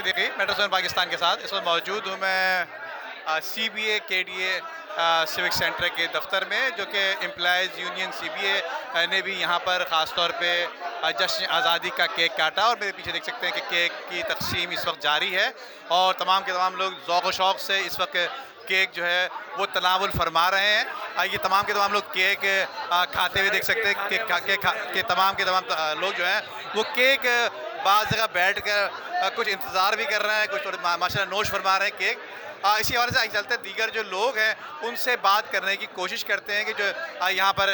Siddiqui metro 7 Pakistan के साथ इस वक्त मौजूद हूँ मैं CBA KDA सिविक सेंटर के दफ्तर में, जो कि एम्प्लॉयज़ यूनियन CBA ने भी यहाँ पर ख़ास तौर पे जश्न आज़ादी का केक काटा। और मेरे पीछे देख सकते हैं कि केक की तकसीम इस वक्त जारी है और तमाम के तमाम लोग ज़ौक़ व शौक़ से इस वक्त केक जो है वो तनावुल फरमा रहे हैं। ये तमाम के तमाम लोग केक खाते हुए देख सकते हैं कि तमाम के तमाम लोग जो हैं वो केक बाज़ जगह बैठ कर कुछ इंतज़ार भी कर रहे हैं, कुछ माशाल्लाह नोश फरमा रहे हैं केक। इसी हवाले से आगे चलते दीगर जो लोग हैं उनसे बात करने की कोशिश करते हैं कि जो यहाँ पर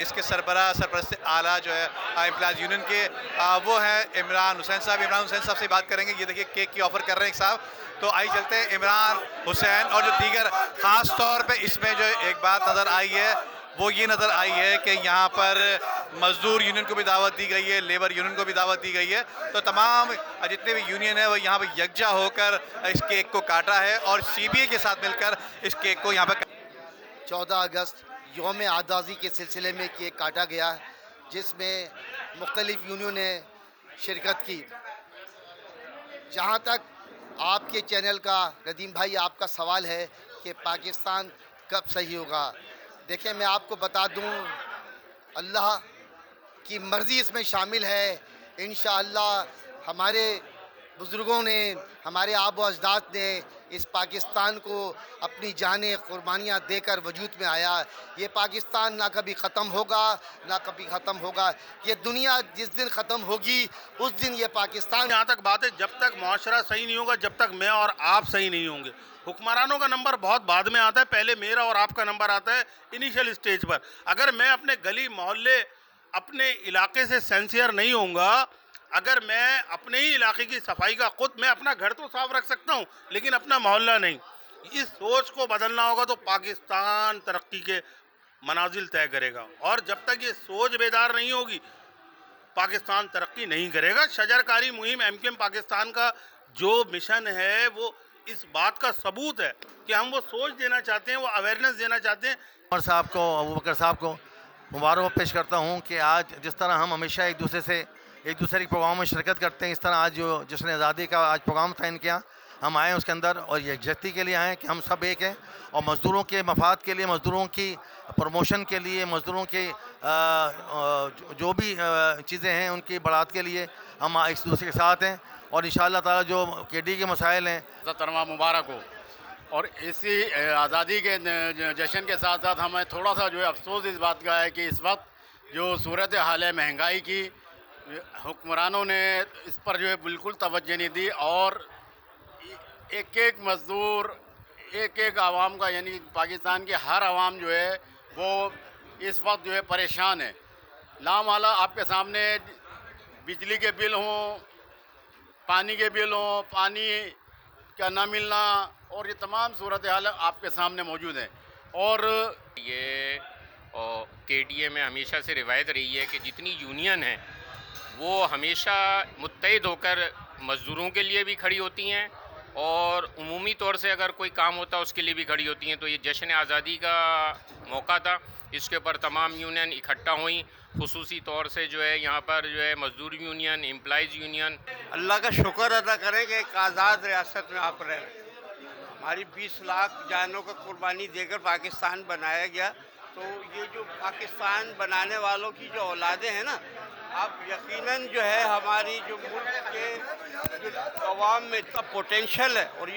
इसके सरपरस्त आला जो है एम्प्लॉयज़ यूनियन के वो हैं इमरान हुसैन साहब। इमरान हुसैन साहब से बात करेंगे। ये देखिए केक की ऑफ़र कर रहे हैं एक साहब। तो आइए चलते हैं इमरान हुसैन और जो दीगर ख़ास तौर पे इसमें जो एक बात नज़र आई है वो ये नज़र आई है कि यहाँ पर मज़दूर यूनियन को भी दावत दी गई है, लेबर यूनियन को भी दावत दी गई है। तो तमाम जितने भी यूनियन है वो यहाँ पर यकजा होकर इस केक को काटा है और CBA के साथ मिलकर इस केक को यहाँ पर 14 अगस्त यौम आज़ादी के सिलसिले में केक काटा गया, जिसमें मुख्तलिफ़ यूनियन ने शिरकत की। जहाँ तक आपके चैनल का रदीम भाई आपका सवाल है कि पाकिस्तान कब सही होगा, देखिए मैं आपको बता दूं, अल्लाह की मर्ज़ी इसमें शामिल है। इंशाअल्लाह हमारे बुज़ुर्गों ने, हमारे आबा अजदाद ने इस पाकिस्तान को अपनी जानें कुर्बानियाँ देकर वजूद में आया। ये पाकिस्तान ना कभी ख़त्म होगा ना कभी ख़त्म होगा। ये दुनिया जिस दिन ख़त्म होगी उस दिन ये पाकिस्तान। यहाँ तक बात है, जब तक मुआशरा सही नहीं होगा, जब तक मैं और आप सही नहीं होंगे। हुक्मरानों का नंबर बहुत बाद में आता है, पहले मेरा और आपका नंबर आता है इनिशियल स्टेज पर। अगर मैं अपने गली मोहल्ले अपने इलाके से सेंसियर नहीं होऊंगा, अगर मैं अपने ही इलाके की सफाई का खुद, मैं अपना घर तो साफ रख सकता हूँ लेकिन अपना मोहल्ला नहीं, इस सोच को बदलना होगा तो पाकिस्तान तरक्की के मनाजिल तय करेगा। और जब तक ये सोच बेदार नहीं होगी पाकिस्तान तरक्की नहीं करेगा। शजरकारी मुहिम MQM पाकिस्तान का जो मिशन है वो इस बात का सबूत है कि हम वो सोच देना चाहते हैं, वो अवेयरनेस देना चाहते हैं। उमर साहब को, अबू बकर साहब को मुबारक पेश करता हूँ कि आज जिस तरह हम हमेशा एक दूसरे के प्रोग्राम में शिरकत करते हैं, इस तरह आज जो जश्न आज़ादी का आज प्रोग्राम तय किया, हम आए उसके अंदर और यकजहती के लिए आए कि हम सब एक हैं और मज़दूरों के मफाद के लिए, मज़दूरों की प्रमोशन के लिए, मज़दूरों के जो भी चीज़ें हैं उनकी बढ़ात के लिए हम एक दूसरे के साथ हैं। और इंशाअल्लाह ताला जो KD के मसाइल हैं, तरमा मुबारक हो। और इसी आज़ादी के जश्न के साथ साथ हमें थोड़ा सा जो है अफसोस इस बात का है कि इस वक्त जो सूरत हाल है महंगाई की, हुक्मरानों ने इस पर जो है बिल्कुल तवज्जो नहीं दी और एक एक मज़दूर, एक एक आवाम का, यानी पाकिस्तान के हर आवाम जो है वो इस वक्त जो है परेशान है। लामाला आपके सामने बिजली के बिल हों, पानी के बिल हों, पानी का ना मिलना और ये तमाम सूरत हाल आपके सामने मौजूद है। और ये KDA में हमेशा से रिवायत रही है कि जितनी यूनियन है वो हमेशा मुत्तहिद होकर मज़दूरों के लिए भी खड़ी होती हैं और उमूमी तौर से अगर कोई काम होता है उसके लिए भी खड़ी होती हैं। तो ये जश्न आज़ादी का मौका था, इसके ऊपर तमाम यूनियन इकट्ठा हुई, खुसूसी तौर से जो है यहाँ पर जो है मज़दूर यूनियन, एम्प्लॉयज़ यूनियन। अल्लाह का शुक्र अदा करें कि एक आज़ाद रियासत में आप रह रहे हैं। हमारी 20 लाख जानों का कुर्बानी देकर पाकिस्तान बनाया गया। तो ये जो पाकिस्तान बनाने वालों की जो औलादें हैं ना, आप यकीनन जो है हमारी जो मुल्क के जो अवाम में इतना पोटेंशल है और